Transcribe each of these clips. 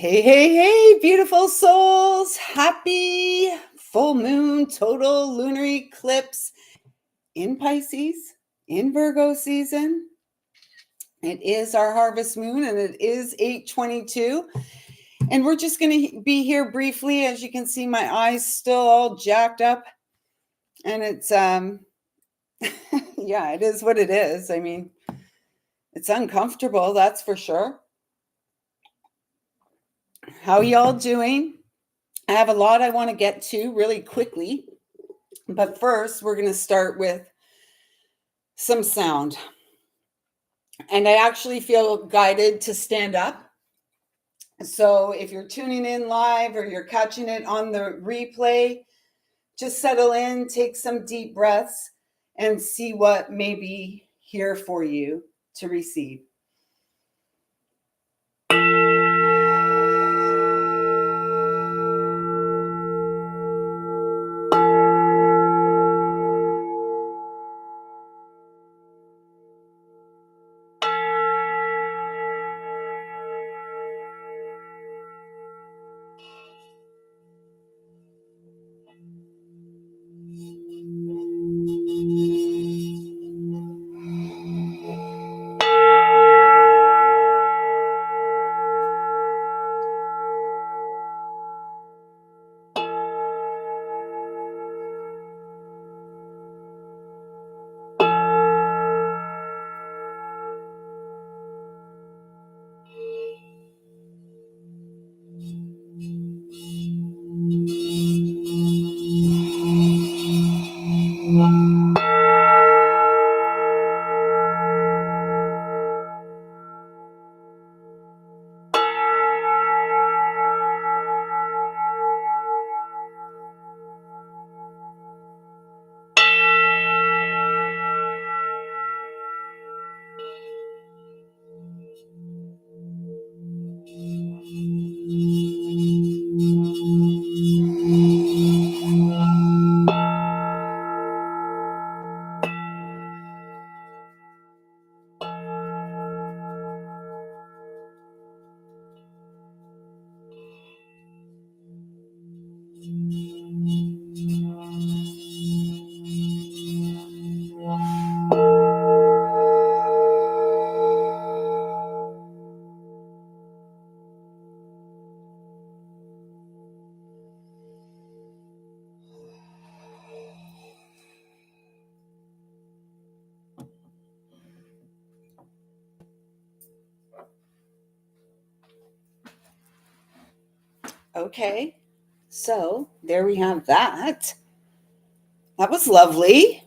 Hey, hey, hey, beautiful souls. Happy full moon, total lunar eclipse in Pisces, in Virgo season. It is our harvest moon and it is 8:22. And we're just going to be here briefly. As you can see, my eyes still all jacked up. And it's, yeah, it is what it is. I mean, it's uncomfortable, that's for sure. How y'all doing? I have a lot I want to get to really quickly. But first, we're going to start with some sound. And I actually feel guided to stand up. So if you're tuning in live or you're catching it on the replay, just settle in, take some deep breaths, and see what may be here for you to receive. Okay, so there we have that. That was lovely.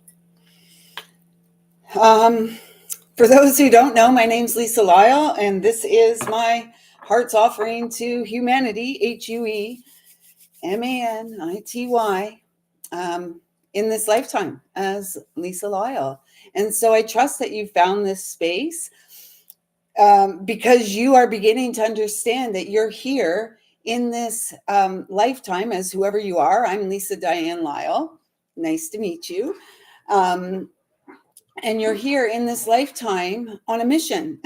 Um, for those who don't know, my name's lisalyle, and this is my heart's offering to humanity, HUEMANITY, in this lifetime as lisalyle. And so I trust that you found this space because you are beginning to understand that you're here in this lifetime as whoever you are. I'm Lisa Diane Lyle. Nice to meet you. And you're here in this lifetime on a mission,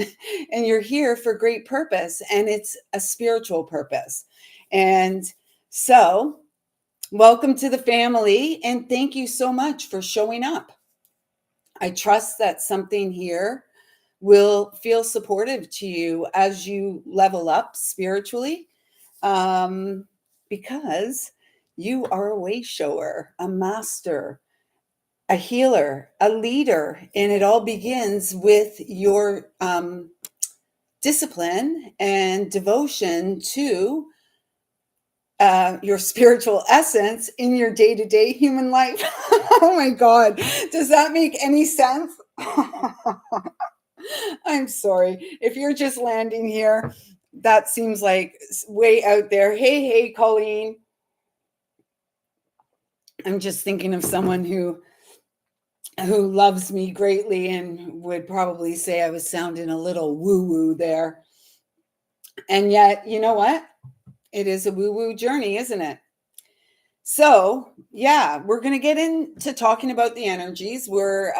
and you're here for great purpose, and it's a spiritual purpose. And so, welcome to the family, and thank you so much for showing up. I trust that something here will feel supportive to you as you level up spiritually, because you are a way shower, a master, a healer, a leader, and it all begins with your discipline and devotion to your spiritual essence in your day-to-day human life. Oh my God, does that make any sense? I'm sorry if you're just landing here. That seems like way out there. Hey, Colleen. I'm just thinking of someone who loves me greatly and would probably say I was sounding a little woo-woo there. And yet, you know what? It is a woo-woo journey, isn't it? So, yeah, we're going to get into talking about the energies. We're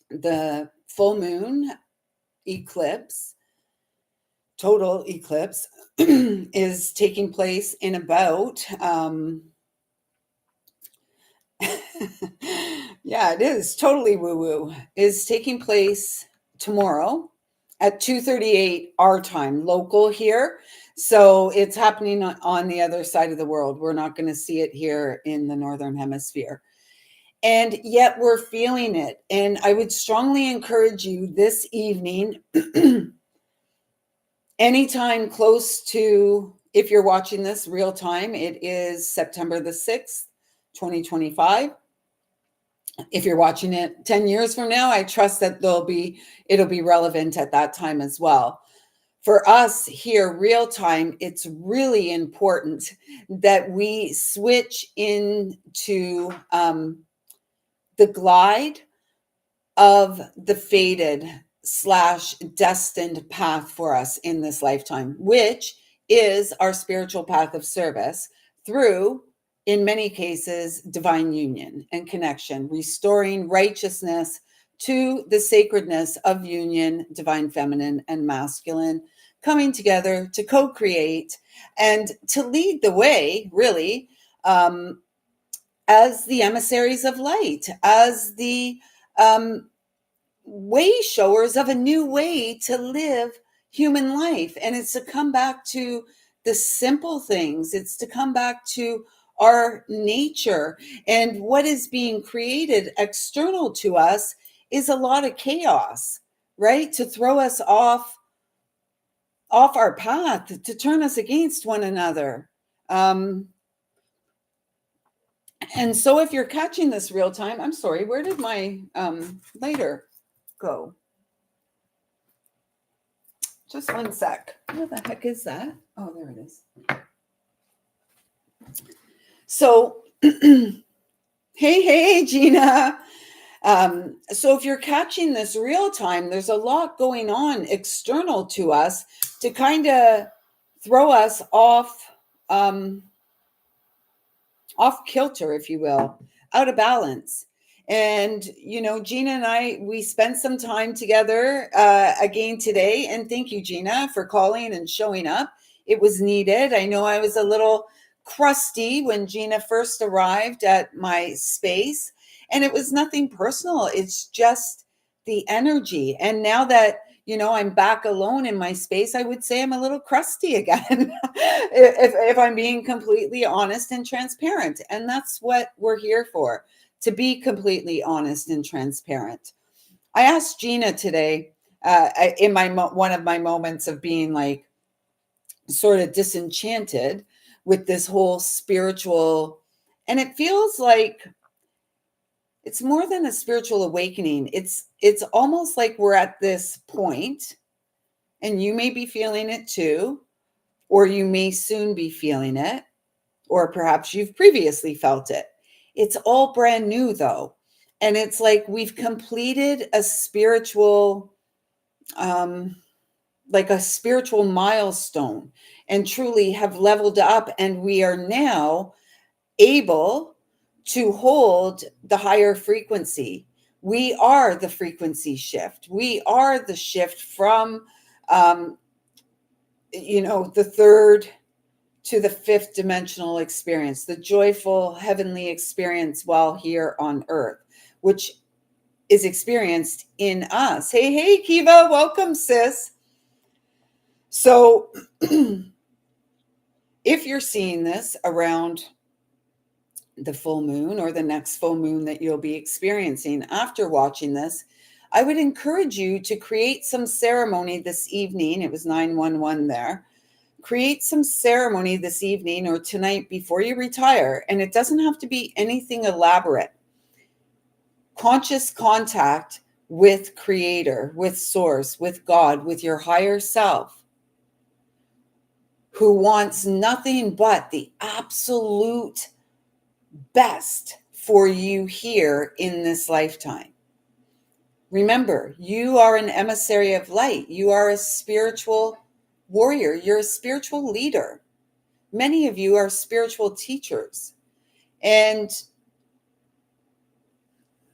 the full moon eclipse total eclipse is taking place in about yeah, it is totally woo-woo, is taking place tomorrow at 2:38 our time, local here. So it's happening on the other side of the world. We're not going to see it here in the northern hemisphere. And yet we're feeling it. And I would strongly encourage you this evening, anytime close to, if you're watching this real time, it is September the 6th, 2025. If you're watching it 10 years from now, I trust that it'll be relevant at that time as well. For us here, real time, it's really important that we switch into the glide of the fated / destined path for us in this lifetime, which is our spiritual path of service through, in many cases, divine union and connection, restoring righteousness to the sacredness of union, divine feminine and masculine, coming together to co-create and to lead the way, really, as the emissaries of light, as the way showers of a new way to live human life. And it's to come back to the simple things. It's to come back to our nature. And what is being created external to us is a lot of chaos, right? To throw us off our path, to turn us against one another. And so if you're catching this real time, I'm sorry, where did my lighter go? Just one sec. What the heck is that? Oh, there it is. So, hey, Gina. So if you're catching this real time, there's a lot going on external to us to kind of throw us off kilter, if you will, out of balance. And, Gina and I, we spent some time together again today. And thank you, Gina, for calling and showing up. It was needed. I know I was a little crusty when Gina first arrived at my space. And it was nothing personal. It's just the energy. And now that I'm back alone in my space, I would say I'm a little crusty again, if I'm being completely honest and transparent. And that's what we're here for, to be completely honest and transparent. I asked Gina today, in one of my moments of being like sort of disenchanted with this whole spiritual, and it feels like it's more than a spiritual awakening. It's almost like we're at this point, and you may be feeling it too, or you may soon be feeling it, or perhaps you've previously felt it. It's all brand new though. And it's like we've completed a spiritual, like a spiritual milestone, and truly have leveled up. And we are now able to hold the higher frequency. We are the frequency shift. We are the shift from, the third to the fifth dimensional experience, the joyful heavenly experience while here on earth, which is experienced in us. Hey, Kiva, welcome, sis. So if you're seeing this around the full moon or the next full moon that you'll be experiencing after watching this, I would encourage you to create some ceremony this evening. It was 911 there. Create some ceremony this evening or tonight before you retire. And it doesn't have to be anything elaborate. Conscious contact with Creator, with Source, with God, with your higher self, who wants nothing but the absolute best for you here in this lifetime. Remember, you are an emissary of light. You are a spiritual warrior. You're a spiritual leader. Many of you are spiritual teachers. And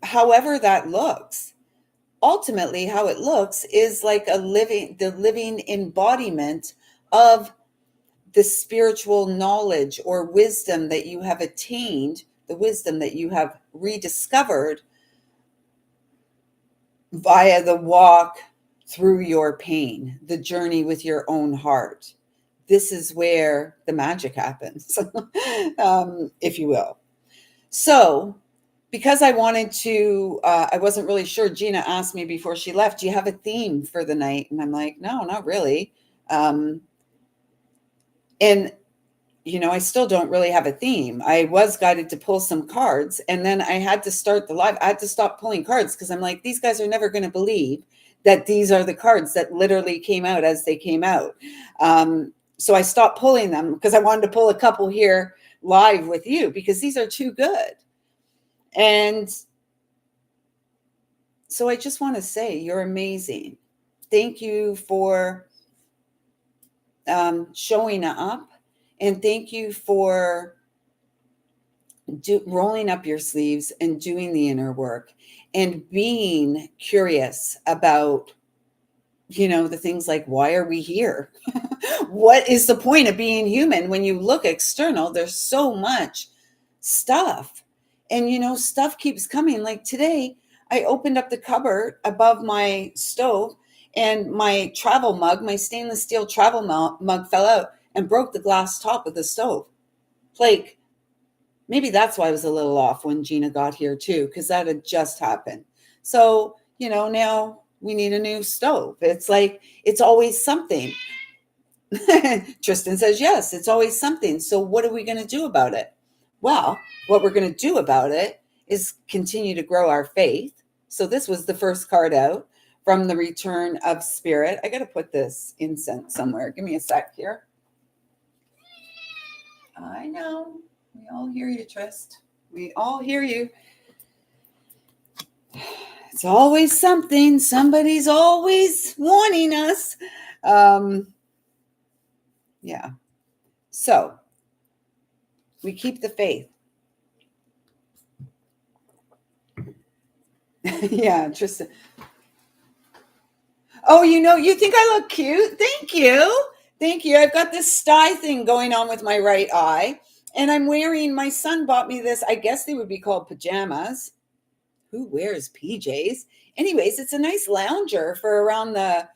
however that looks, ultimately how it looks is like the living embodiment of the spiritual knowledge or wisdom that you have attained, the wisdom that you have rediscovered via the walk through your pain, the journey with your own heart. This is where the magic happens, if you will. So, because I wanted to, I wasn't really sure. Gina asked me before she left, do you have a theme for the night? And I'm like, no, not really. And I still don't really have a theme. I was guided to pull some cards, and then I had to start the live. I had to stop pulling cards because I'm like, these guys are never going to believe that these are the cards that literally came out as they came out. So I stopped pulling them because I wanted to pull a couple here live with you because these are too good. And so I just want to say you're amazing. Thank you for showing up, and thank you for rolling up your sleeves and doing the inner work and being curious about, the things like, why are we here? What is the point of being human? When you look external, there's so much stuff, and stuff keeps coming. Like today, I opened up the cupboard above my stove, and my travel mug, my stainless steel travel mug fell out and broke the glass top of the stove. Like, maybe that's why I was a little off when Gina got here too, because that had just happened. So, now we need a new stove. It's like, it's always something. Tristan says, yes, it's always something. So what are we going to do about it? Well, what we're going to do about it is continue to grow our faith. So this was the first card out from the Return of Spirit. I got to put this incense somewhere. Give me a sec here. I know. We all hear you, Trist. We all hear you. It's always something. Somebody's always warning us. Yeah. So we keep the faith. Yeah, Tristan. Oh, you think I look cute? Thank you. Thank you. I've got this sty thing going on with my right eye. And I'm wearing, my son bought me this, I guess they would be called pajamas. Who wears PJs? Anyways, it's a nice lounger for around the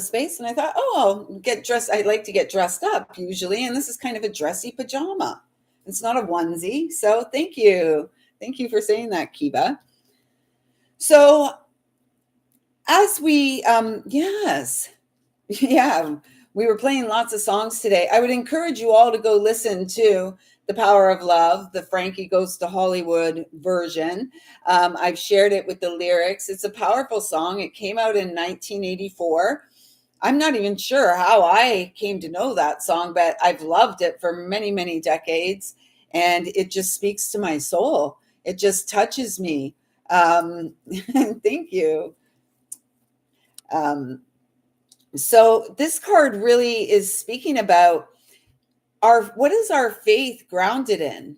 space. And I thought, I'll get dressed. I like to get dressed up usually. And this is kind of a dressy pajama. It's not a onesie. So thank you. Thank you for saying that, Kiba. So as we, yes, yeah, we were playing lots of songs today. I would encourage you all to go listen to The Power of Love, the Frankie Goes to Hollywood version. I've shared it with the lyrics. It's a powerful song. It came out in 1984. I'm not even sure how I came to know that song, but I've loved it for many, many decades. And it just speaks to my soul. It just touches me. Thank you. So this card really is speaking about what is our faith grounded in?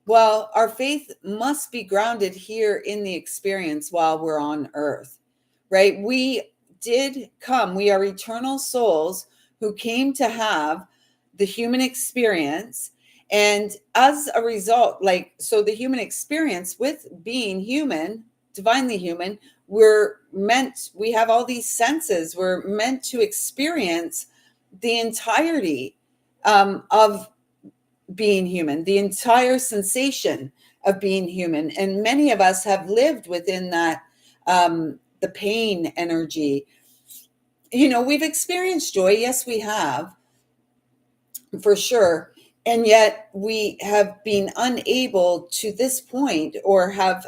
Well, our faith must be grounded here in the experience while we're on earth, right? We are eternal souls who came to have the human experience. And as a result, so the human experience with being human, divinely human, we have all these senses. We're meant to experience the entirety of being human, the entire sensation of being human. And many of us have lived within that, the pain energy. We've experienced joy. Yes, we have, for sure. And yet we have been unable to this point, or have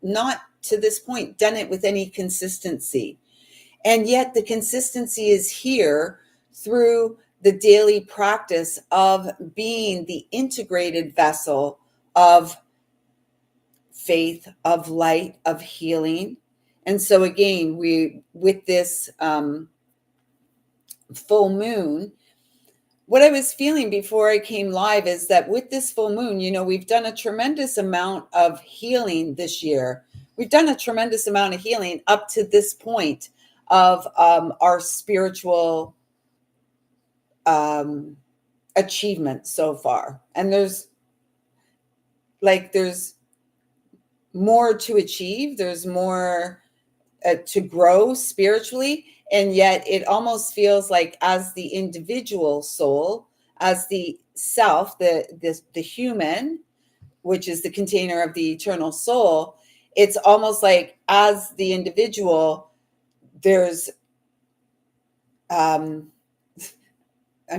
not to this point done it with any consistency. And yet the consistency is here through the daily practice of being the integrated vessel of faith, of light, of healing. And so again, with this full moon, what I was feeling before I came live is that with this full moon, we've done a tremendous amount of healing this year we've done a tremendous amount of healing up to this point of our spiritual achievement so far. And there's more to achieve. There's more to grow spiritually. And yet it almost feels like, as the individual soul, as the self, the human, which is the container of the eternal soul, it's almost like, as the individual, there's I'm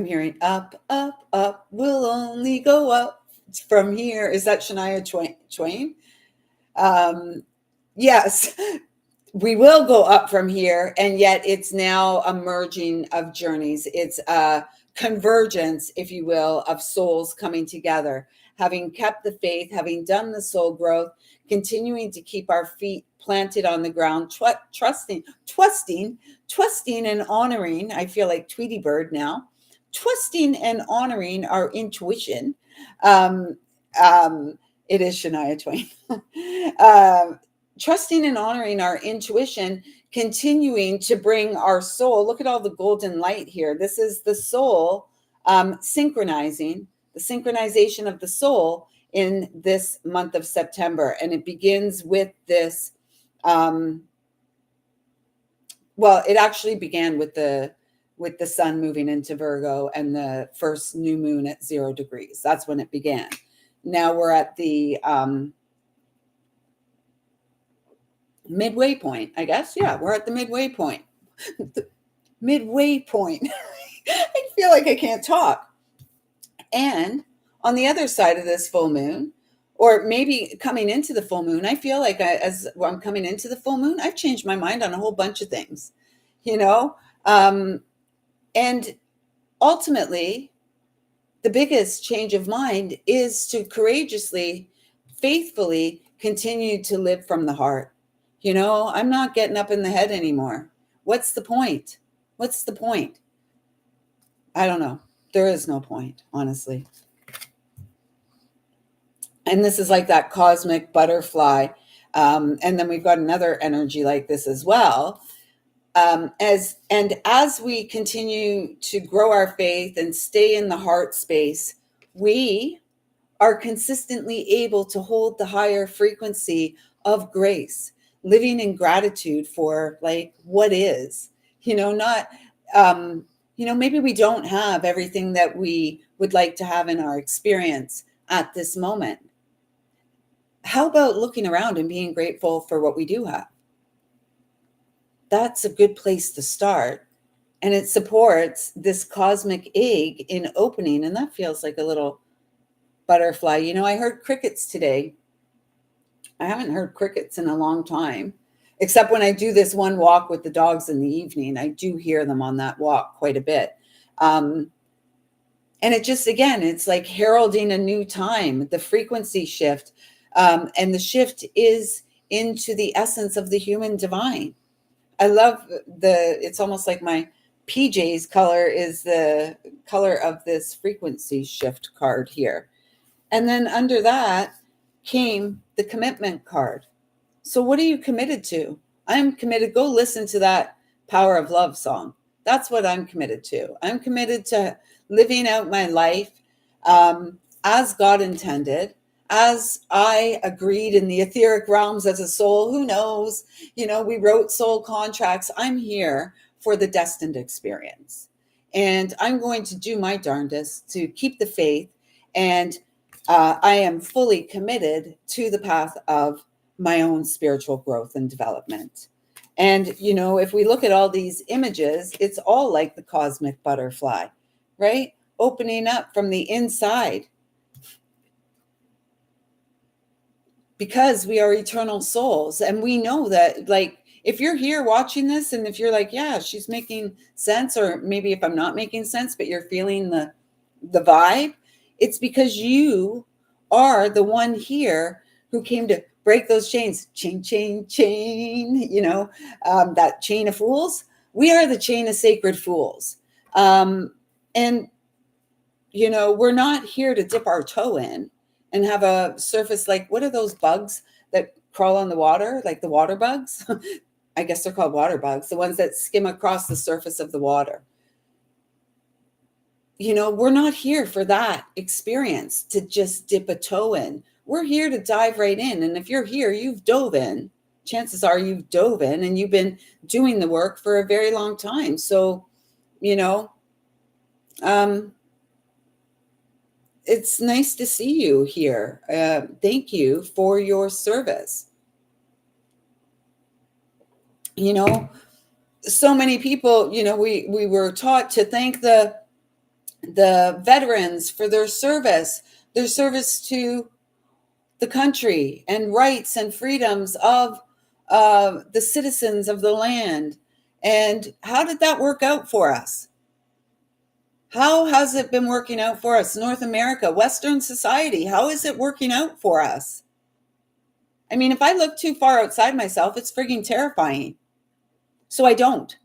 hearing up, up, up, we'll only go up from here. Is that Shania Twain? Yes, we will go up from here. And yet it's now a merging of journeys. It's a convergence, if you will, of souls coming together, having kept the faith, having done the soul growth, continuing to keep our feet planted on the ground, trusting and honoring. I feel like Tweety Bird now. Trusting and honoring our intuition. It is Shania Twain. Trusting and honoring our intuition, continuing to bring our soul. Look at all the golden light here. This is the soul synchronizing, the synchronization of the soul in this month of September. And it begins with this. Well, it actually began with the sun moving into Virgo and the first new moon at 0 degrees. That's when it began. Now we're at the midway point, I guess. Yeah, we're at the midway point. The midway point. I feel like I can't talk. And on the other side of this full moon, or maybe coming into the full moon, I feel like as I'm coming into the full moon, I've changed my mind on a whole bunch of things, and ultimately, the biggest change of mind is to courageously, faithfully continue to live from the heart. I'm not getting up in the head anymore. What's the point? What's the point? I don't know. There is no point, honestly. And this is like that cosmic butterfly. And then we've got another energy like this as well. As we continue to grow our faith and stay in the heart space, we are consistently able to hold the higher frequency of grace, living in gratitude for like what is, not, maybe we don't have everything that we would like to have in our experience at this moment. How about looking around and being grateful for what we do have? That's a good place to start. And it supports this cosmic egg in opening. And that feels like a little butterfly. I heard crickets today. I haven't heard crickets in a long time, except when I do this one walk with the dogs in the evening. I do hear them on that walk quite a bit. And it just, again, it's like heralding a new time, the frequency shift. And the shift is into the essence of the human divine. I love it's almost like my PJ's color is the color of this frequency shift card here. And then under that came the commitment card. So what are you committed to? I'm committed. Go listen to that Power of Love song. That's what I'm committed to. I'm committed to living out my life as God intended, as I agreed in the etheric realms as a soul. Who knows? We wrote soul contracts. I'm here for the destined experience. And I'm going to do my darndest to keep the faith. And I am fully committed to the path of my own spiritual growth and development. And, if we look at all these images, it's all like the cosmic butterfly, right? Opening up from the inside. Because we are eternal souls. And we know that, like, if you're here watching this and if you're like, yeah, she's making sense, or maybe if I'm not making sense, but you're feeling the vibe, it's because you are the one here who came to break those chains. Chain, chain, chain, that chain of fools. We are the chain of sacred fools. And, we're not here to dip our toe in and have a surface like, what are those bugs that crawl on the water, like the water bugs. I guess they're called water bugs, the ones that skim across the surface of the water. We're not here for that experience to just dip a toe in. We're here to dive right in. And if you're here, you've dove in. Chances are you've dove in and you've been doing the work for a very long time. So, it's nice to see you here. Thank you for your service. So many people, we were taught to thank the veterans for their service to the country and rights and freedoms of the citizens of the land. And how did that work out for us? How has it been working out for us? North America, Western society, how is it working out for us? I mean, if I look too far outside myself, it's frigging terrifying. So I don't.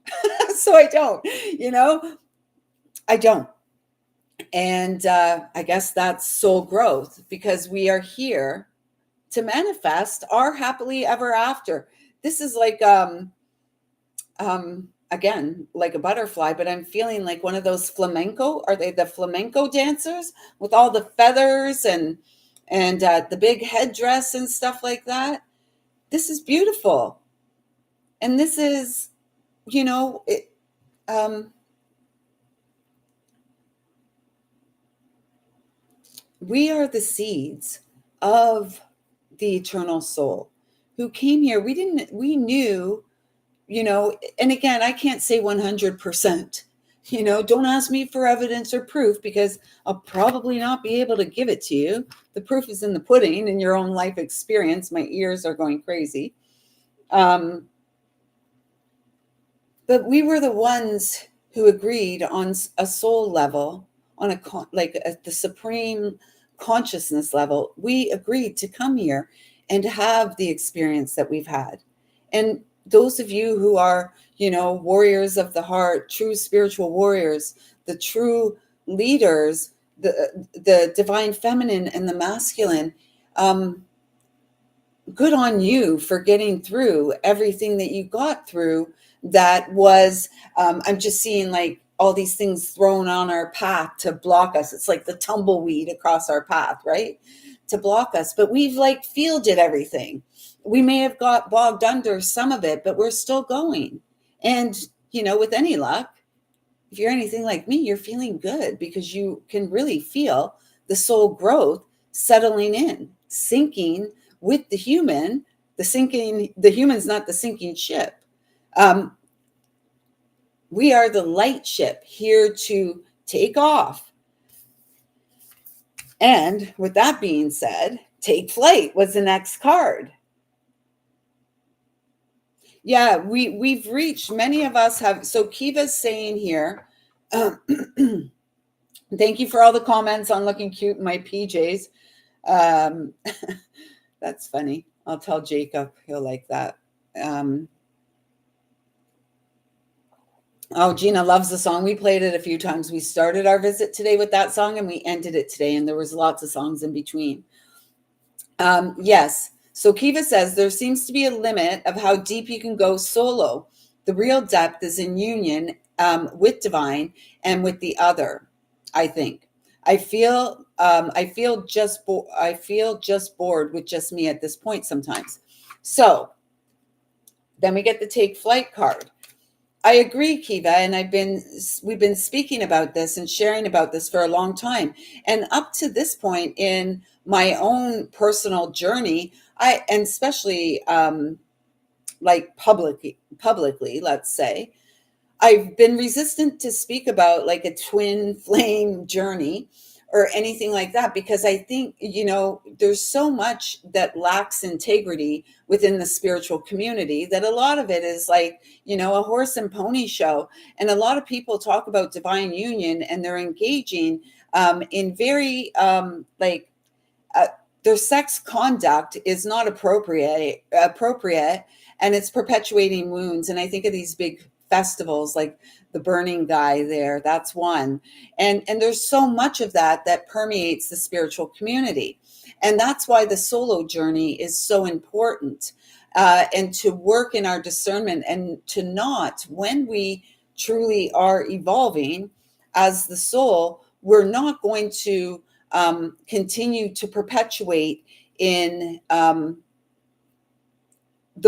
I don't. And I guess that's soul growth, because we are here to manifest our happily ever after. This is like, again, like a butterfly, but I'm feeling like one of those flamenco. Are they the flamenco dancers with all the feathers and the big headdress and stuff like that? This is beautiful. And this is, we are the seeds of the eternal soul who came here. We knew, and again, I can't say 100%, don't ask me for evidence or proof, because I'll probably not be able to give it to you. The proof is in the pudding, in your own life experience. My ears are going crazy. But we were the ones who agreed on a soul level, on the supreme consciousness level. We agreed to come here and have the experience that we've had. And those of you who are, warriors of the heart, true spiritual warriors, the true leaders, the divine feminine and the masculine, good on you for getting through everything that you got through. That was, I'm just seeing like all these things thrown on our path to block us. It's like the tumbleweed across our path, right? To block us. But we've like fielded everything. We may have got bogged under some of it, but we're still going. And, with any luck, if you're anything like me, you're feeling good, because you can really feel the soul growth settling in, sinking with the human. The human's not the sinking ship. We are the light ship here to take off. And with that being said, take flight was the next card. Yeah, we've reached, many of us have. So Kiva's saying here, thank you for all the comments on looking cute in my PJs. That's funny. I'll tell Jacob, he'll like that. Oh, Gina loves the song. We played it a few times. We started our visit today with that song and we ended it today, and there was lots of songs in between. Yes. So Kiva says there seems to be a limit of how deep you can go solo. The real depth is in union with divine and with the other. I think. I feel just bored with just me at this point sometimes. So then we get the take flight card. I agree, Kiva, and we've been speaking about this and sharing about this for a long time. And up to this point in my own personal journey, and especially like publicly, let's say, I've been resistant to speak about like a twin flame journey or anything like that, because I think, there's so much that lacks integrity within the spiritual community, that a lot of it is like, a horse and pony show. And a lot of people talk about divine union and they're engaging in very their sex conduct is not appropriate, and it's perpetuating wounds. And I think of these big festivals like the burning guy there, that's one. And there's so much of that permeates the spiritual community. And that's why the solo journey is so important, and to work in our discernment, and to not, when we truly are evolving as the soul, we're not going to continue to perpetuate in the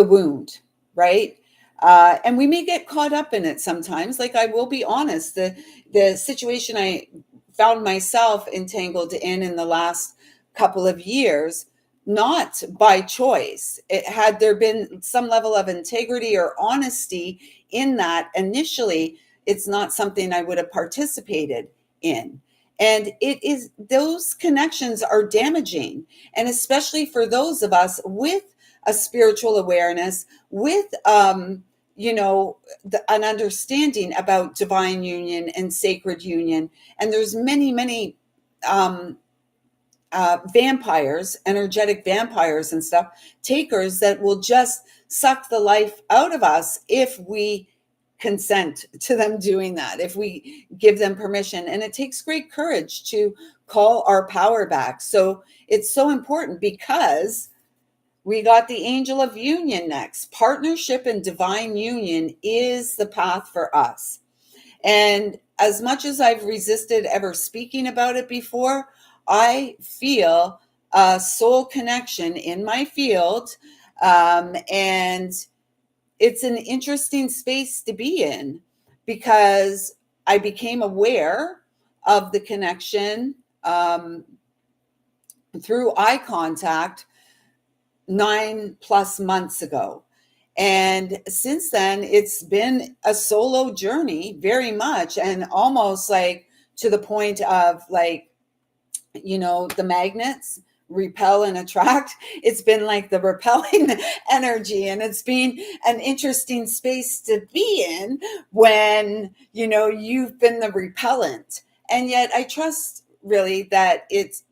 wound, right? And we may get caught up in it sometimes. Like, I will be honest, the situation I found myself entangled in the last couple of years, not by choice. It had there been some level of integrity or honesty in that initially, it's not something I would have participated in. And it is, those connections are damaging. And especially for those of us with a spiritual awareness, with an understanding about divine union and sacred union. And there's many um, vampires, energetic vampires and stuff, takers that will just suck the life out of us if we consent to them doing that, if we give them permission. And it takes great courage to call our power back. So it's so important, because we got the angel of union next. Partnership and divine union is the path for us. And as much as I've resisted ever speaking about it before, I feel a soul connection in my field. And it's an interesting space to be in, because I became aware of the connection through eye contact 9+ months ago. And since then, it's been a solo journey, very much, and almost like to the point of, like, the magnets repel and attract. It's been like the repelling energy, and it's been an interesting space to be in when, you've been the repellent. And yet I trust really that it's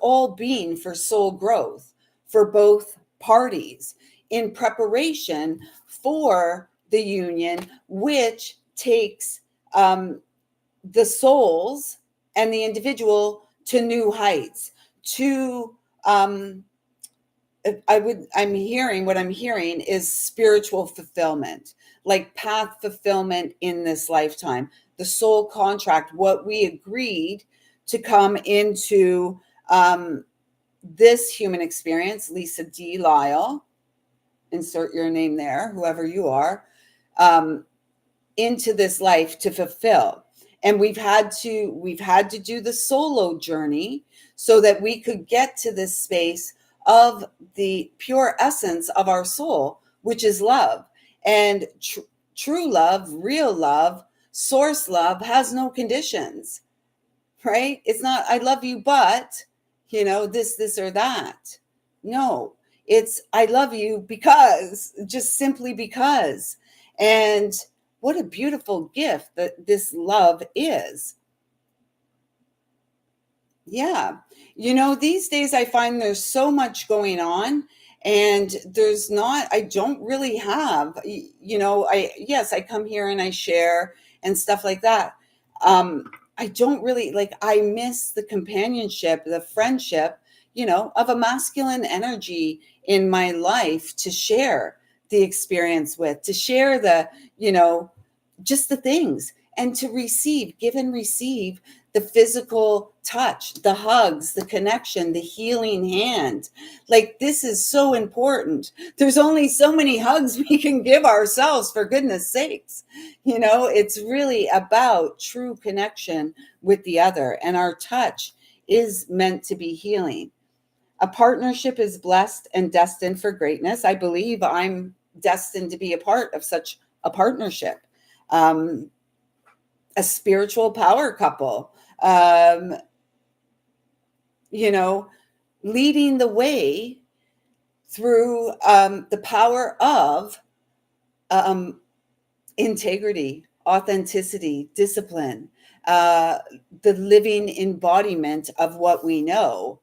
all being for soul growth for both parties, in preparation for the union, which takes the souls and the individual to new heights, to what I'm hearing is spiritual fulfillment, like path fulfillment in this lifetime, the soul contract, what we agreed to come into this human experience. Lisa D. Lyle, insert your name there, whoever you are, into this life to fulfill. And we've had to do the solo journey so that we could get to this space of the pure essence of our soul, which is love. And true love, real love, source love has no conditions, right? It's not, I love you, but, this or that. No, it's, I love you because, just simply because. And what a beautiful gift that this love is. Yeah. These days I find there's so much going on, and I don't really have, yes, I come here and I share and stuff like that. I don't really, like, I miss the companionship, the friendship, of a masculine energy in my life to share the experience with, to share just the things, and to receive, give and receive the physical touch, the hugs, the connection, the healing hand. Like, this is so important. There's only so many hugs we can give ourselves, for goodness sakes. It's really about true connection with the other, and our touch is meant to be healing. A partnership is blessed and destined for greatness. I believe I'm destined to be a part of such a partnership. A spiritual power couple, leading the way through the power of integrity, authenticity, discipline, the living embodiment of what we know.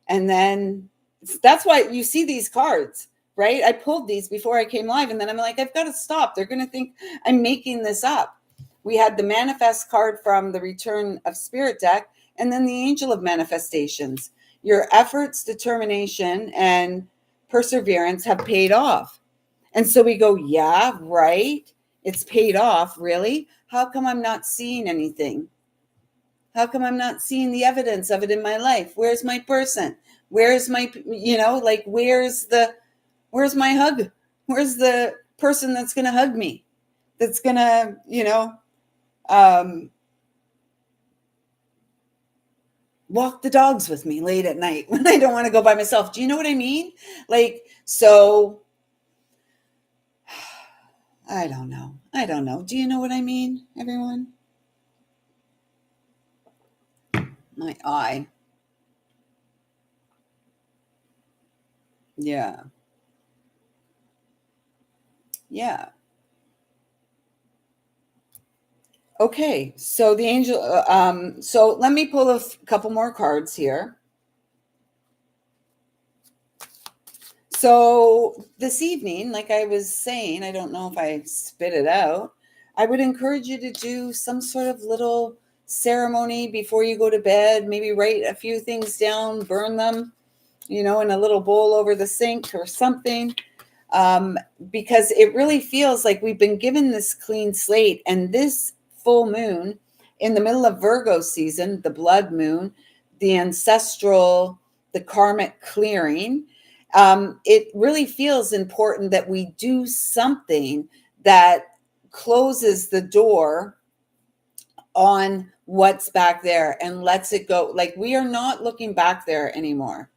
And then that's why you see these cards, right? I pulled these before I came live, and then I'm like, I've got to stop. They're going to think I'm making this up. We had the manifest card from the Return of Spirit deck, and then the Angel of Manifestations. Your efforts, determination, and perseverance have paid off. And so we go, yeah, right. It's paid off. Really? How come I'm not seeing anything? How come I'm not seeing the evidence of it in my life? Where's my person? Where's my, like, where's my hug? Where's the person that's going to hug me? That's going to, um, walk the dogs with me late at night when I don't want to go by myself. Do you know what I mean? Like, so I don't know. Do you know what I mean, everyone? My eye. Yeah. Yeah. Okay. So the angel, so let me pull a couple more cards here. So this evening, like I was saying, I don't know if I spit it out. I would encourage you to do some sort of little ceremony before you go to bed. Maybe write a few things down, burn them, in a little bowl over the sink or something. Because it really feels like we've been given this clean slate, and this full moon in the middle of Virgo season, the blood moon, the ancestral, the karmic clearing, it really feels important that we do something that closes the door on what's back there and lets it go. Like, we are not looking back there anymore.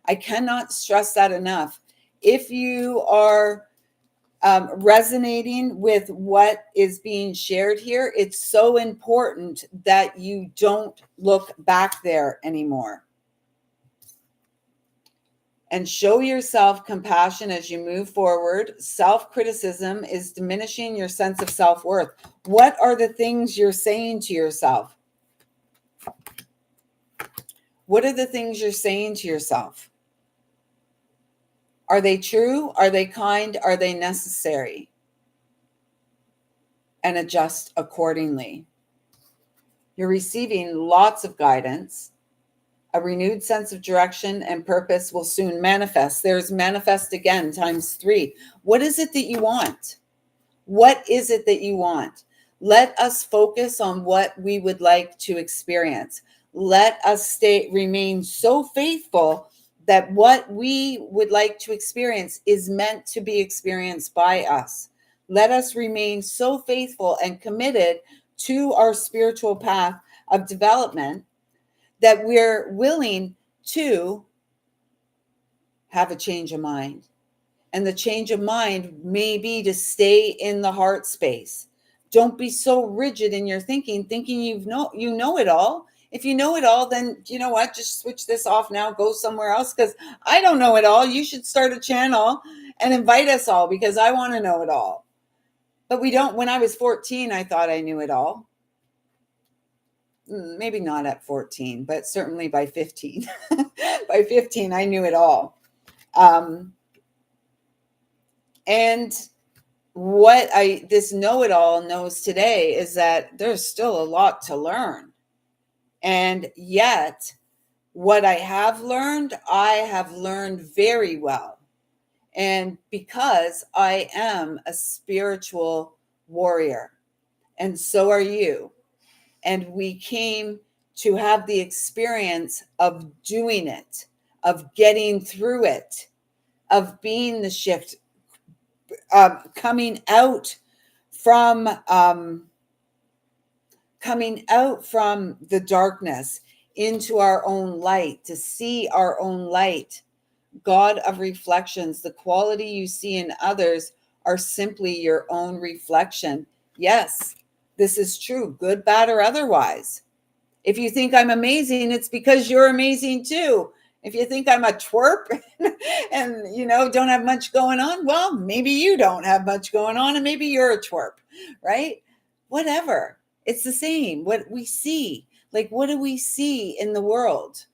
I cannot stress that enough. If you are resonating with what is being shared here, it's so important that you don't look back there anymore. And show yourself compassion as you move forward. Self-criticism is diminishing your sense of self-worth. What are the things you're saying to yourself? What are the things you're saying to yourself? Are they true? Are they kind? Are they necessary? And adjust accordingly. You're receiving lots of guidance. A renewed sense of direction and purpose will soon manifest. There's manifest again, times 3. What is it that you want? What is it that you want? Let us focus on what we would like to experience. Let us remain so faithful that what we would like to experience is meant to be experienced by us. Let us remain so faithful and committed to our spiritual path of development that we're willing to have a change of mind. And the change of mind may be to stay in the heart space. Don't be so rigid in your thinking you know it all. If you know it all, then you know what? Just switch this off now. Go somewhere else, because I don't know it all. You should start a channel and invite us all, because I want to know it all. But we don't. When I was 14, I thought I knew it all. Maybe not at 14, but certainly by 15. By 15, I knew it all. And what this know-it-all knows today is that there's still a lot to learn. And yet, what I have learned very well. And because I am a spiritual warrior, and so are you. And we came to have the experience of doing it, of getting through it, of being the shift, coming out from the darkness into our own light, to see our own light. God of reflections, the quality you see in others are simply your own reflection. Yes, this is true, good, bad, or otherwise. If you think I'm amazing, it's because you're amazing too. If you think I'm a twerp and don't have much going on, well, maybe you don't have much going on, and maybe you're a twerp, right? Whatever. It's the same. What we see, like, what do we see in the world?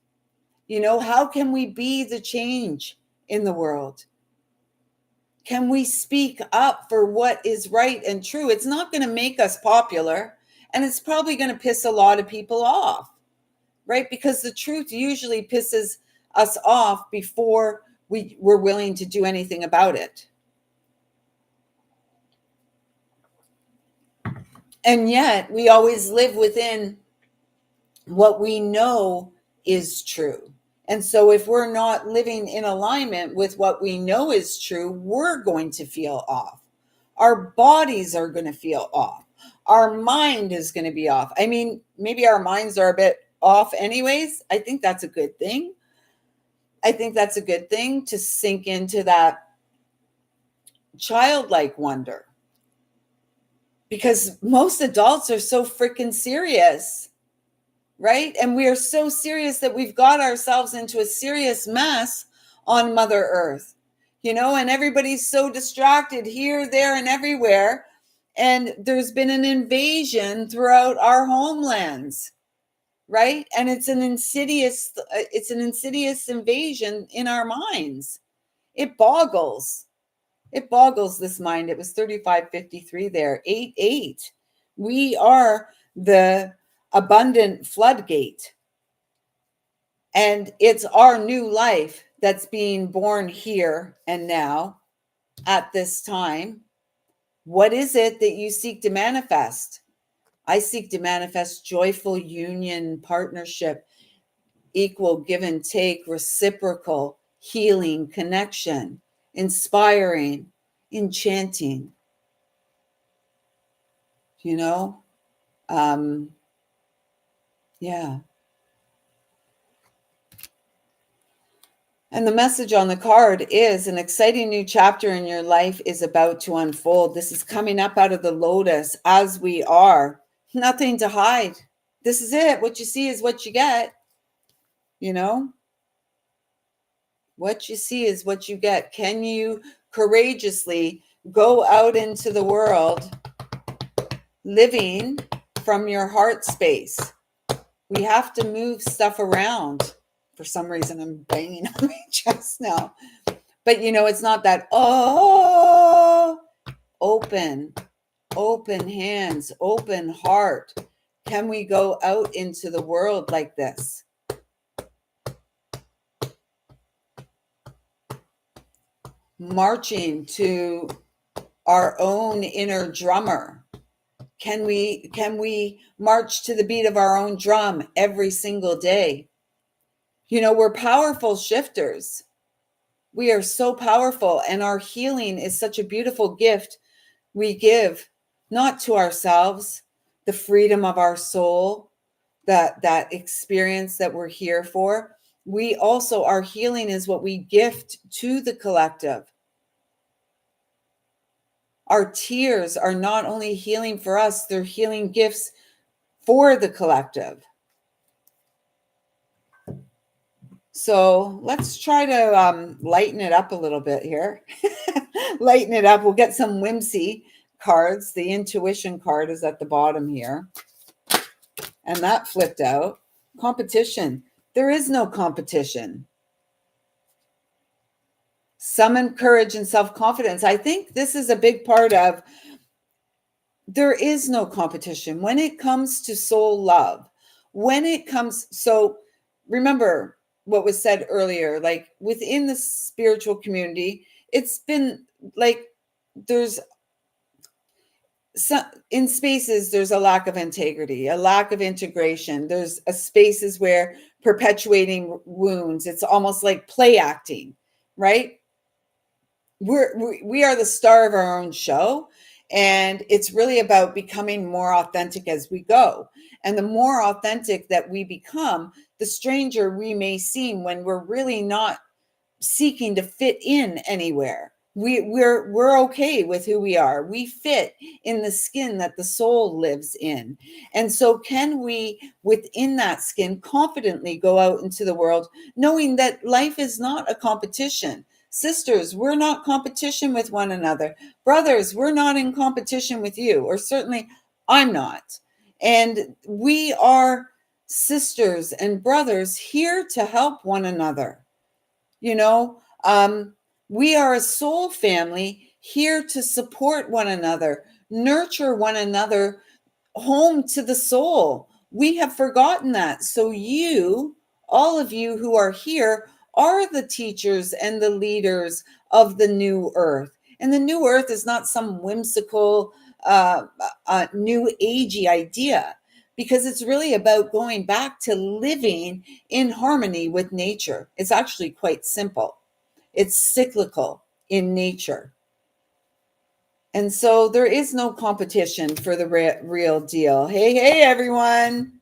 How can we be the change in the world? Can we speak up for what is right and true? It's not going to make us popular, and it's probably going to piss a lot of people off, right? Because the truth usually pisses us off before we were willing to do anything about it. And yet we always live within what we know is true. And so if we're not living in alignment with what we know is true, we're going to feel off. Our bodies are going to feel off. Our mind is going to be off. I mean, maybe our minds are a bit off anyways. I think that's a good thing. I think that's a good thing to sink into that childlike wonder. Because most adults are so freaking serious, right? And we are so serious that we've got ourselves into a serious mess on Mother Earth, and everybody's so distracted here, there, and everywhere. And there's been an invasion throughout our homelands, right? And it's an insidious invasion in our minds. It boggles this mind. It was 3553 there, 88. We are the abundant floodgate. And it's our new life that's being born here and now at this time. What is it that you seek to manifest? I seek to manifest joyful union, partnership, equal give and take, reciprocal, healing, connection, inspiring, enchanting. Yeah. And the message on the card is an exciting new chapter in your life is about to unfold. This is coming up out of the lotus as we are. Nothing to hide. This is it. What you see is what you get. What you see is what you get. Can you courageously go out into the world living from your heart space? We have to move stuff around. For some reason, I'm banging on my chest now. But, it's not that, open hands, open heart. Can we go out into the world like this? Marching to our own inner drummer. Can we march to the beat of our own drum every single day? We're powerful shifters. We are so powerful, and our healing is such a beautiful gift we give, not to ourselves, the freedom of our soul, that experience that we're here for. We also, our healing is what we gift to the collective. Our tears are not only healing for us, they're healing gifts for the collective. So let's try to lighten it up a little bit here. Lighten it up. We'll get some whimsy cards. The intuition card is at the bottom here. And that flipped out. Competition. There is no competition. Summon courage and self-confidence. I think this is a big part of, there is no competition when it comes to soul love. So remember what was said earlier, like within the spiritual community, it's been like in spaces, there's a lack of integrity, a lack of integration. There's spaces where perpetuating wounds, it's almost like play acting, right? We are the star of our own show, and it's really about becoming more authentic as we go. And the more authentic that we become, the stranger we may seem when we're really not seeking to fit in anywhere. We're okay with who we are. We fit in the skin that the soul lives in. And so can we, within that skin, confidently go out into the world, knowing that life is not a competition. Sisters, we're not competition with one another. Brothers, we're not in competition with you, or certainly I'm not. And we are sisters and brothers here to help one another. We are a soul family here to support one another, nurture one another, home to the soul. We have forgotten that. So all of you who are here, are the teachers and the leaders of the new earth. And the new earth is not some whimsical, new agey idea, because it's really about going back to living in harmony with nature. It's actually quite simple. It's cyclical in nature. And so there is no competition for the real deal. Hey, everyone.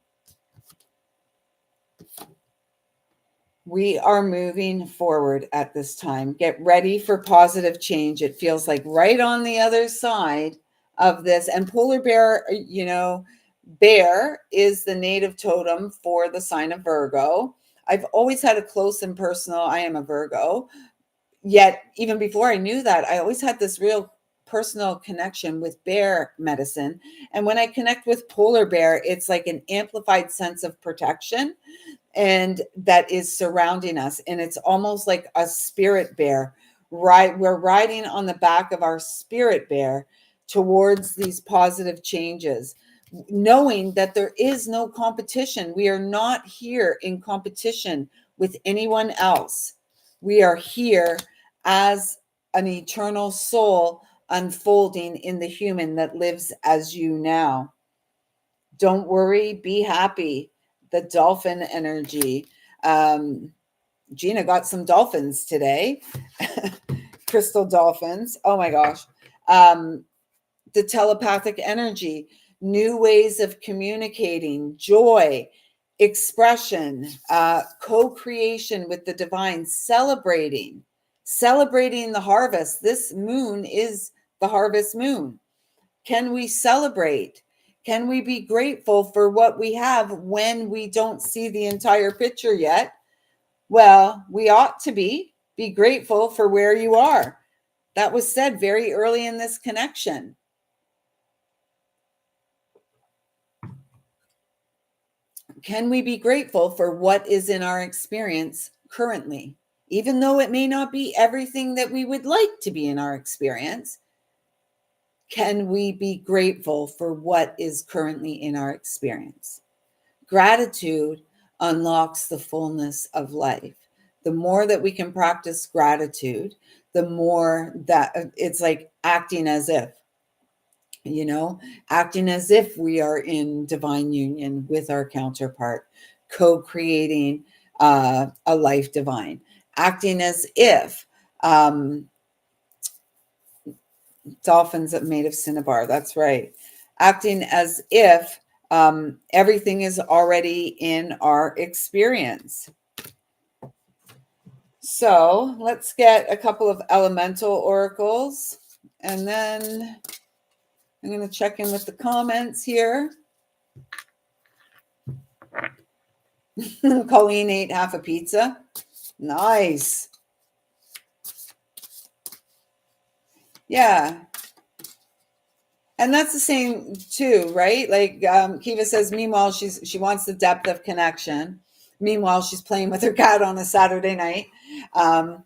We are moving forward at this time. Get ready for positive change. It feels like right on the other side of this. And polar bear, bear is the native totem for the sign of Virgo. I've always had a close and personal, I am a Virgo. Yet, even before I knew that, I always had this real personal connection with bear medicine. And when I connect with polar bear, it's like an amplified sense of protection and that is surrounding us. And it's almost like a spirit bear, right? We're riding on the back of our spirit bear towards these positive changes, knowing that there is no competition. We are not here in competition with anyone else. We are here as an eternal soul unfolding in the human that lives as you now. Don't worry, be happy. The dolphin energy. Gina got some dolphins today. Crystal dolphins. Oh my gosh. The telepathic energy, new ways of communicating, joy, expression, co-creation with the divine, celebrating the harvest. This moon is the harvest moon. Can we celebrate? Can we be grateful for what we have when we don't see the entire picture yet? Well, we ought to be grateful for where you are. That was said very early in this connection. Can we be grateful for what is in our experience currently? Even though it may not be everything that we would like to be in our experience, can we be grateful for what is currently in our experience? Gratitude unlocks the fullness of life. The more that we can practice gratitude, the more that it's like acting as if, acting as if we are in divine union with our counterpart, co-creating a life divine, acting as if dolphins made of cinnabar. That's right. Acting as if everything is already in our experience. So let's get a couple of elemental oracles, and then I'm going to check in with the comments here. Colleen ate half a pizza. Nice. Yeah. And that's the same too, right? Like Kiva says, meanwhile, she wants the depth of connection. Meanwhile, she's playing with her cat on a Saturday night. And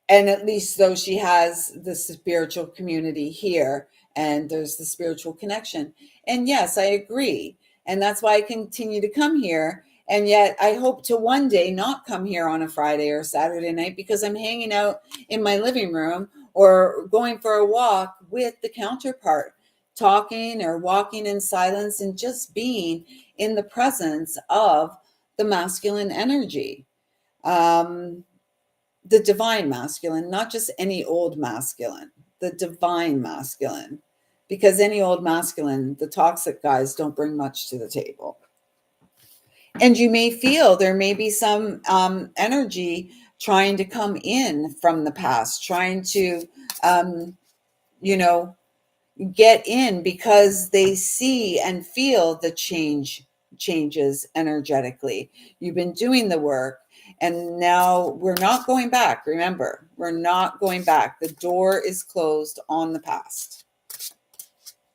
at least though she has the spiritual community here and there's the spiritual connection. And yes, I agree. And that's why I continue to come here. And yet I hope to one day not come here on a Friday or Saturday night because I'm hanging out in my living room or going for a walk with the counterpart, talking or walking in silence and just being in the presence of the masculine energy. The divine masculine, not just any old masculine, the divine masculine, because any old masculine, the toxic guys don't bring much to the table. And you may feel there may be some energy trying to come in from the past, trying to, get in because they see and feel the changes energetically. You've been doing the work. And now we're not going back. Remember, we're not going back. The door is closed on the past.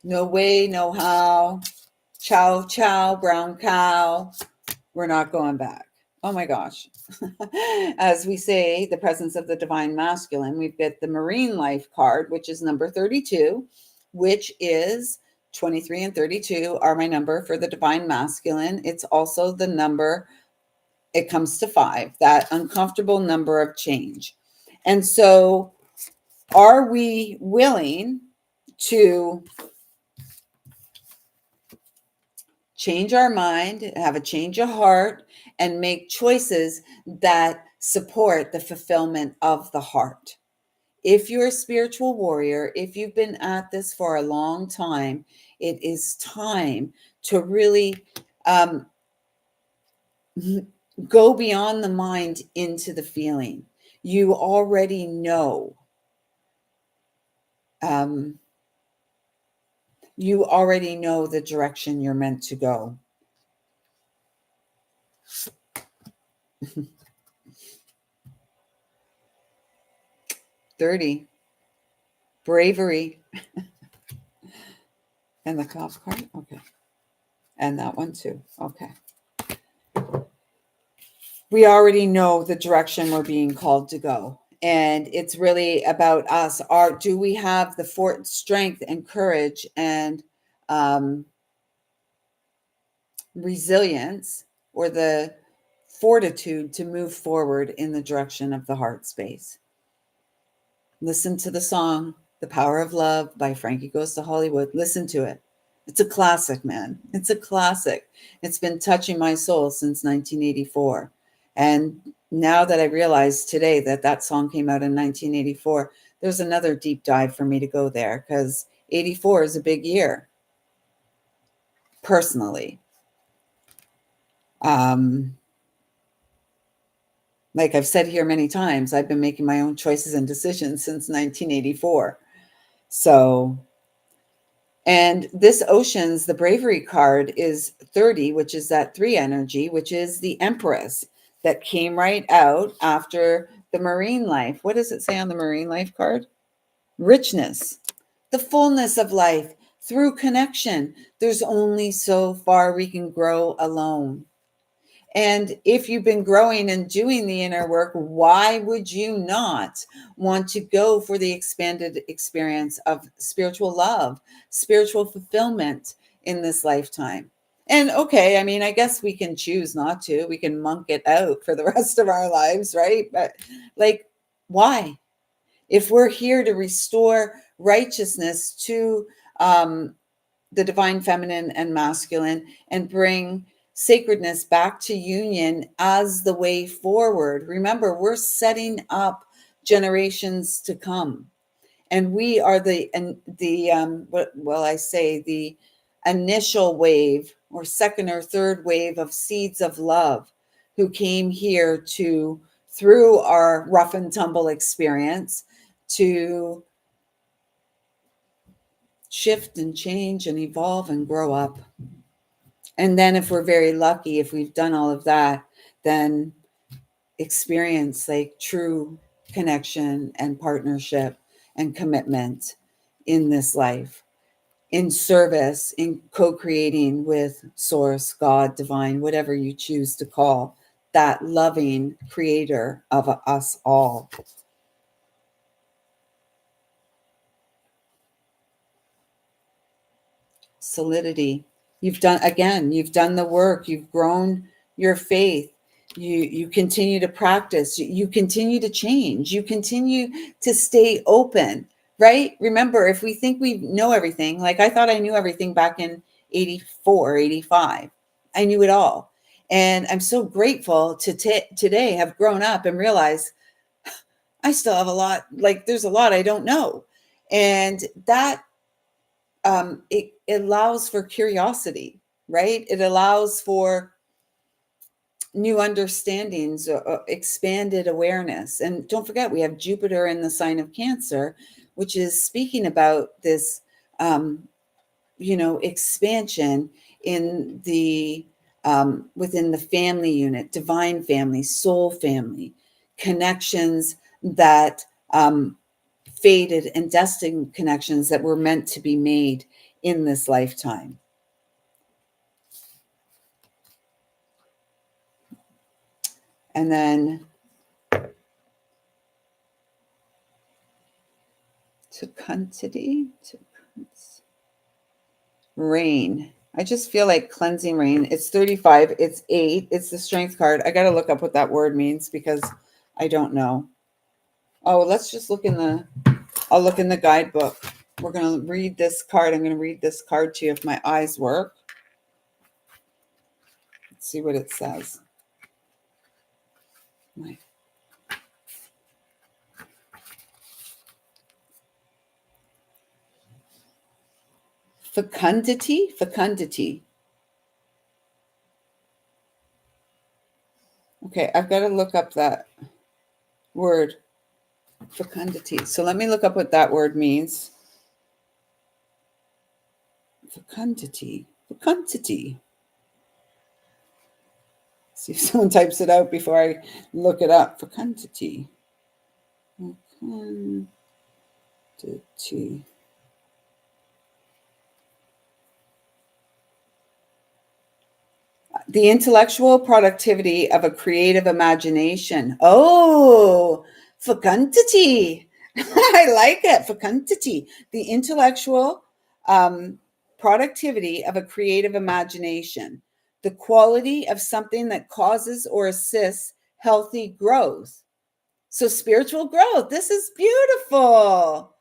No way, no how. Chow, chow, brown cow. We're not going back. Oh my gosh. As we say, the presence of the divine masculine, we've got the marine life card, which is number 32, which is 23 and 32 are my number for the divine masculine. It's also the number it comes to 5, that uncomfortable number of change. And so, are we willing to change our mind, have a change of heart, and make choices that support the fulfillment of the heart? If you're a spiritual warrior, if you've been at this for a long time, it is time to really go beyond the mind into the feeling. You already know. You already know the direction you're meant to go. $30. Bravery. And the cop card? Okay. And that one too. Okay. We already know the direction we're being called to go. And it's really about us. Do we have the strength and courage and resilience, or the fortitude to move forward in the direction of the heart space? Listen to the song, The Power of Love by Frankie Goes to Hollywood. Listen to it. It's a classic, man. It's a classic. It's been touching my soul since 1984. And now that I realize today that that song came out in 1984, there's another deep dive for me to go there, because 84 is a big year, personally. Like I've said here many times, I've been making my own choices and decisions since 1984. So, and this Ocean's, the Bravery card is 30, which is that 3 energy, which is the Empress that came right out after the Marine Life. What does it say on the Marine Life card? Richness, the fullness of life through connection. There's only so far we can grow alone. And if you've been growing and doing the inner work, why would you not want to go for the expanded experience of spiritual love, spiritual fulfillment in this lifetime? And okay, I mean, I guess we can choose not to. We can monk it out for the rest of our lives, right? But like, why? If we're here to restore righteousness to the divine feminine and masculine, and bring sacredness back to union as the way forward. Remember, we're setting up generations to come, and we are the initial wave, or second or third wave of seeds of love, who came here to, through our rough and tumble experience, to shift and change and evolve and grow up. And then if we're very lucky, if we've done all of that, then experience like true connection and partnership and commitment in this life, in service, in co-creating with source, God, divine, whatever you choose to call that loving creator of us all. Solidity. You've done the work, you've grown your faith, you continue to practice, you continue to change, you continue to stay open, right? Remember, if we think we know everything, like I thought I knew everything back in 84, 85, I knew it all. And I'm so grateful to today have grown up and realize I still have a lot, like there's a lot I don't know. And that it allows for curiosity, right? It allows for new understandings, expanded awareness. And don't forget, we have Jupiter in the sign of Cancer, which is speaking about this, expansion in the within the family unit, divine family, soul family, connections that faded, and destined connections that were meant to be made in this lifetime. And then rain. I just feel like cleansing rain. It's 35. It's 8. It's the strength card. I got to look up what that word means because I don't know. Oh, let's just look in the, I'll look in the guidebook. We're going to read this card. I'm going to read this card to you if my eyes work. Let's see what it says. Fecundity. Okay, I've got to look up that word, fecundity. So let me look up what that word means. Fecundity. See if someone types it out before I look it up. Fecundity. The intellectual productivity of a creative imagination. Oh, fecundity. I like it. Fecundity. The intellectual productivity of a creative imagination. The quality of something that causes or assists healthy growth. So, spiritual growth. This is beautiful.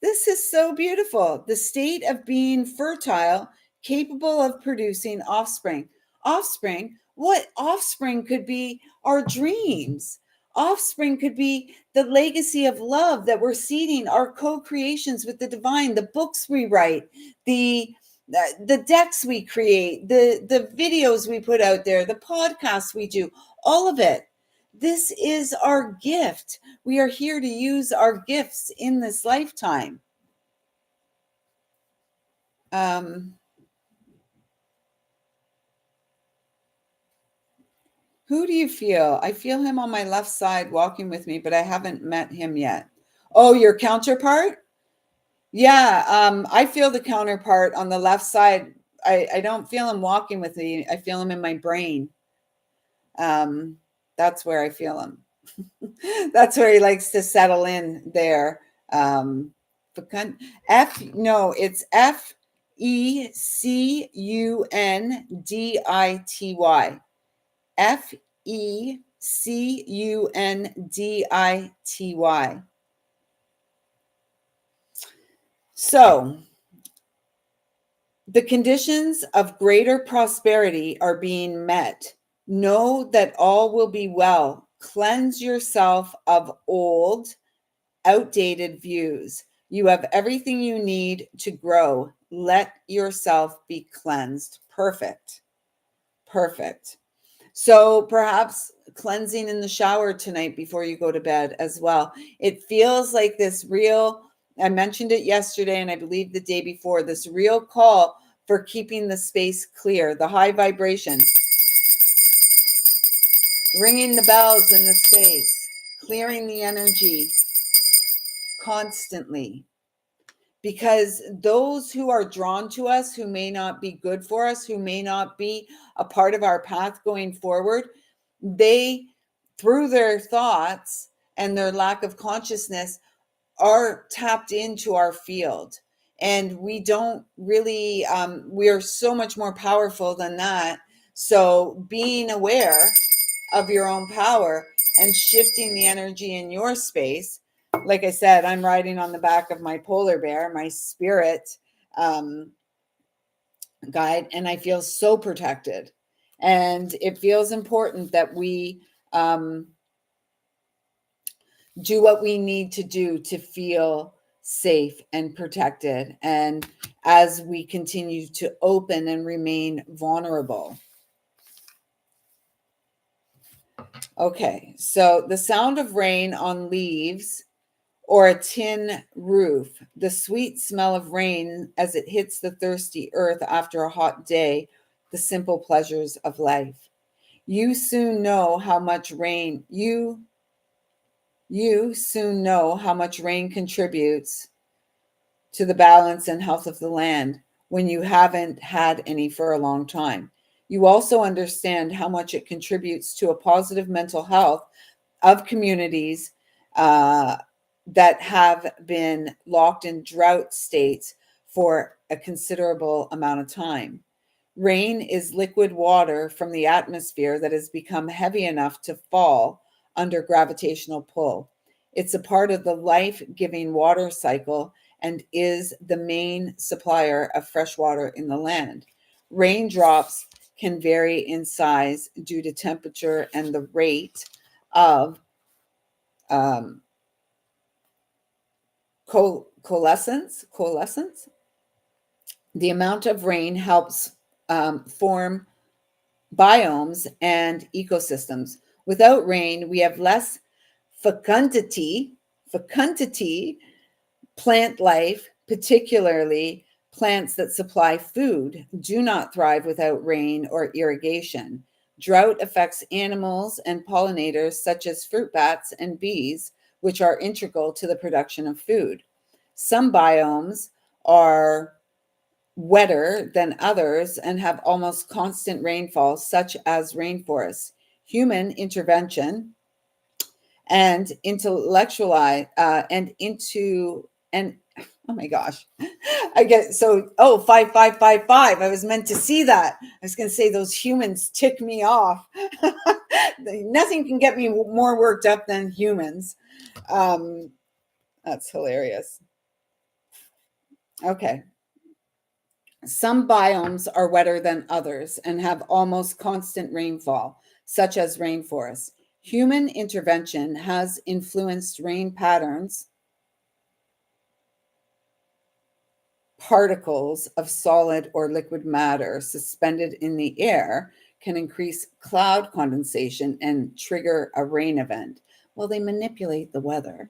This is so beautiful. The state of being fertile, capable of producing offspring. Offspring, what offspring could be our dreams? Offspring could be the legacy of love that we're seeding, our co-creations with the divine, the books we write, the decks we create, the videos we put out there, the podcasts we do, all of it. This is our gift. We are here to use our gifts in this lifetime. Who do you feel? I feel him on my left side walking with me, but I haven't met him yet. Oh, your counterpart? Yeah, I feel the counterpart on the left side. I don't feel him walking with me. I feel him in my brain. That's where I feel him. That's where he likes to settle in there. It's FECUNDITY. FECUNDITY. So, the conditions of greater prosperity are being met. Know that all will be well. Cleanse yourself of old, outdated views. You have everything you need to grow. Let yourself be cleansed. Perfect. So perhaps cleansing in the shower tonight before you go to bed as well. It feels like this real, I mentioned it yesterday and I believe the day before, this real call for keeping the space clear, the high vibration, ringing the bells in the space, clearing the energy constantly. Because those who are drawn to us, who may not be good for us, who may not be a part of our path going forward, they, through their thoughts and their lack of consciousness, are tapped into our field. And we don't really, we are so much more powerful than that. So being aware of your own power and shifting the energy in your space. Like I said, I'm riding on the back of my polar bear, my spirit guide, and I feel so protected. And it feels important that we do what we need to do to feel safe and protected. And as we continue to open and remain vulnerable. Okay, so the sound of rain on leaves or a tin roof, the sweet smell of rain as it hits the thirsty earth after a hot day, the simple pleasures of life. You soon know how much rain contributes to the balance and health of the land when you haven't had any for a long time. You also understand how much it contributes to a positive mental health of communities that have been locked in drought states for a considerable amount of time. Rain is liquid water from the atmosphere that has become heavy enough to fall under gravitational pull. It's a part of the life-giving water cycle and is the main supplier of fresh water in the land. Raindrops can vary in size due to temperature and the rate of um, coalescence. The amount of rain helps form biomes and ecosystems. Without rain, we have less fecundity, plant life, particularly plants that supply food, do not thrive without rain or irrigation. Drought affects animals and pollinators such as fruit bats and bees, which are integral to the production of food. Some biomes are wetter than others and have almost constant rainfall, such as rainforests. Human intervention and intellectualize and into and oh my gosh, I get so 5555. I was meant to see that. I was going to say those humans tick me off. Nothing can get me more worked up than humans. That's hilarious. Okay. Some biomes are wetter than others and have almost constant rainfall, such as rainforests. Human intervention has influenced rain patterns. Particles of solid or liquid matter suspended in the air can increase cloud condensation and trigger a rain event. Well, they manipulate the weather.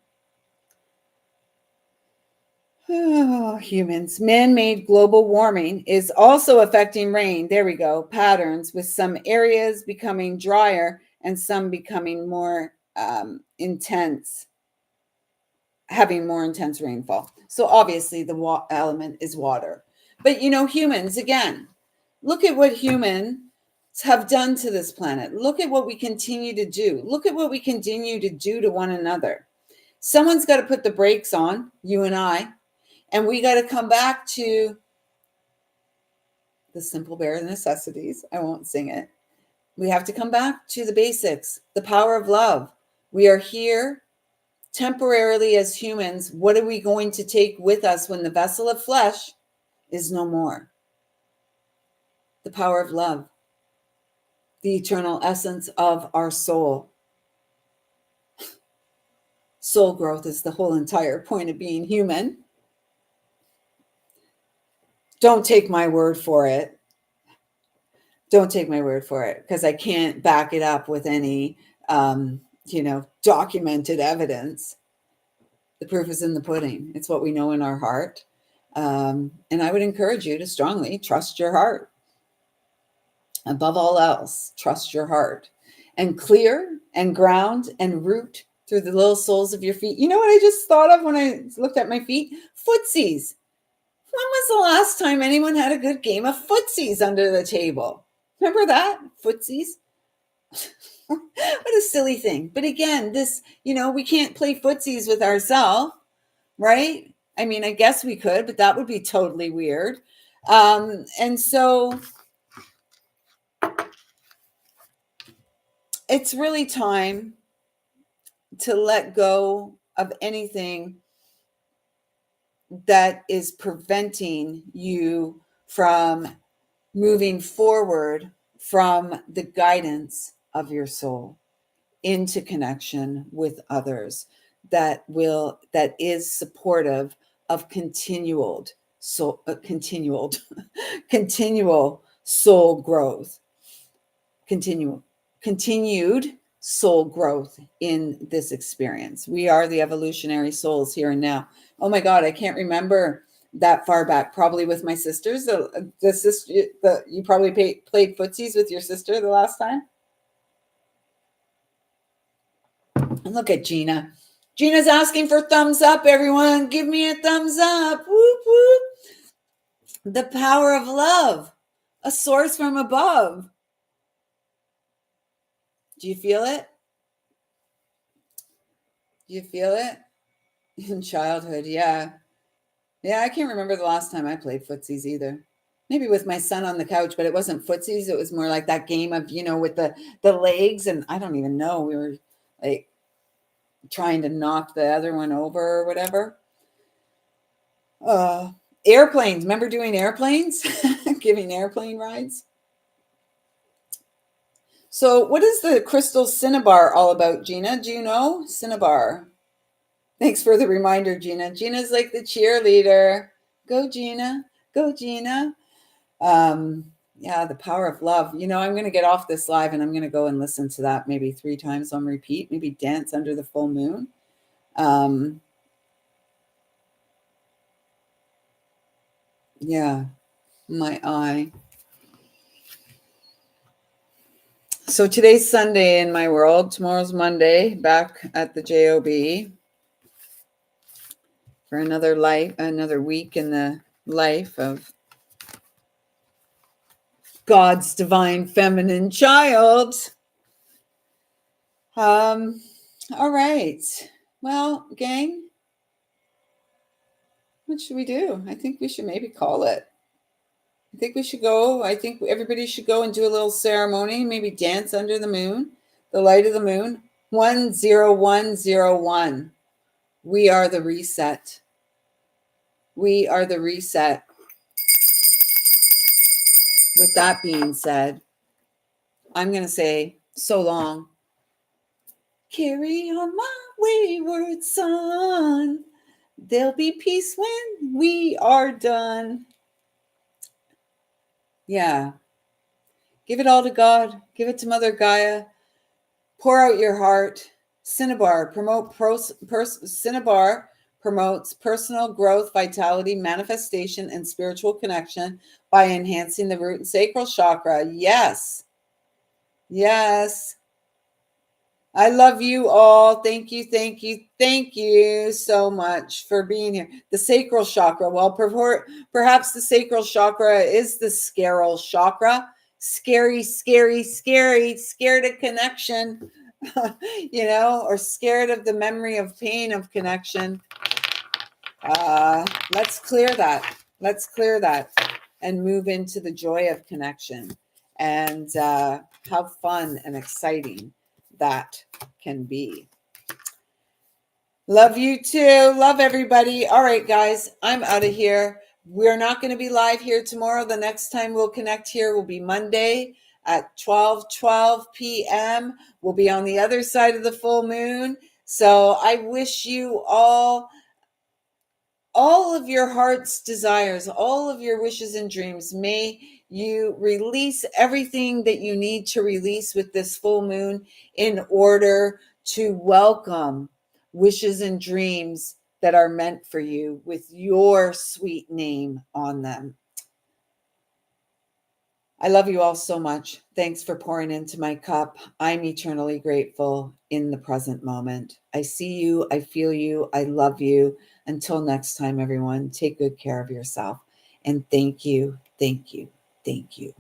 Oh, humans. Man-made global warming is also affecting rain. There we go. Patterns, with some areas becoming drier and some becoming more intense, having more intense rainfall. So obviously the element is water. But humans, again, look at what humans have done to this planet. Look at what we continue to do. Look at what we continue to do to one another. Someone's got to put the brakes on, you and I. And we got to come back to the simple bare necessities. I won't sing it. We have to come back to the basics, the power of love. We are here temporarily as humans. What are we going to take with us when the vessel of flesh is no more? The power of love, the eternal essence of our soul. Soul growth is the whole entire point of being human. Don't take my word for it. Don't take my word for it, because I can't back it up with any, documented evidence. The proof is in the pudding. It's what we know in our heart. And I would encourage you to strongly trust your heart. Above all else, trust your heart and clear and ground and root through the little soles of your feet. You know what I just thought of when I looked at my feet? Footsies. When was the last time anyone had a good game of footsies under the table? Remember that? Footsies? What a silly thing. But again, this, we can't play footsies with ourselves, right? I mean, I guess we could, but that would be totally weird. And so it's really time to let go of anything that is preventing you from moving forward from the guidance of your soul into connection with others that is supportive of continual soul growth, continued soul growth in this experience. We are the evolutionary souls here and now. Oh my God, I can't remember that far back. Probably with my sisters. You probably played footsies with your sister the last time. And look at Gina. Gina's asking for thumbs up, everyone. Give me a thumbs up. Whoop, whoop. The power of love, a source from above. Do you feel it? Do you feel it? In childhood, yeah. Yeah, I can't remember the last time I played footsies either. Maybe with my son on the couch, but it wasn't footsies. It was more like that game of, with the legs, and I don't even know. We were like trying to knock the other one over or whatever. Uh, Airplanes. Remember doing airplanes? Giving airplane rides? So, what is the crystal cinnabar all about, Gina? Do you know? Cinnabar. Thanks for the reminder, Gina. Gina's like the cheerleader. Go, Gina. Go, Gina. Yeah, the power of love. I'm going to get off this live and I'm going to go and listen to that maybe 3 times on repeat, maybe dance under the full moon. Yeah, my eye. So today's Sunday in my world. Tomorrow's Monday, back at the JOB for another week in the life of God's divine feminine child. All right. Well, gang, what should we do? I think we should maybe call it. I think we should go. I think everybody should go and do a little ceremony, maybe dance under the moon, the light of the moon. 10101. We are the reset. We are the reset. With that being said, I'm going to say so long. Carry on my wayward son. There'll be peace when we are done. Yeah. Give it all to God. Give it to Mother Gaia. Pour out your heart. Cinnabar Cinnabar promotes personal growth, vitality, manifestation, and spiritual connection by enhancing the root and sacral chakra. Yes. Yes. I love you all. Thank you, thank you, thank you so much for being here. The sacral chakra. Well, perhaps the sacral chakra is the scaral chakra. Scary, scary, scary, scared of connection, or scared of the memory of pain of connection. Let's clear that. Let's clear that and move into the joy of connection and how fun and exciting that can be. Love you too. Love everybody. All right, guys, I'm out of here. We're not going to be live here tomorrow. The next time we'll connect here will be Monday at 12:12 p.m. We'll be on the other side of the full moon. So I wish you all of your heart's desires, all of your wishes and dreams. May you release everything that you need to release with this full moon in order to welcome wishes and dreams that are meant for you with your sweet name on them. I love you all so much. Thanks for pouring into my cup. I'm eternally grateful in the present moment. I see you. I feel you. I love you. Until next time, everyone, take good care of yourself. And thank you, thank you, thank you.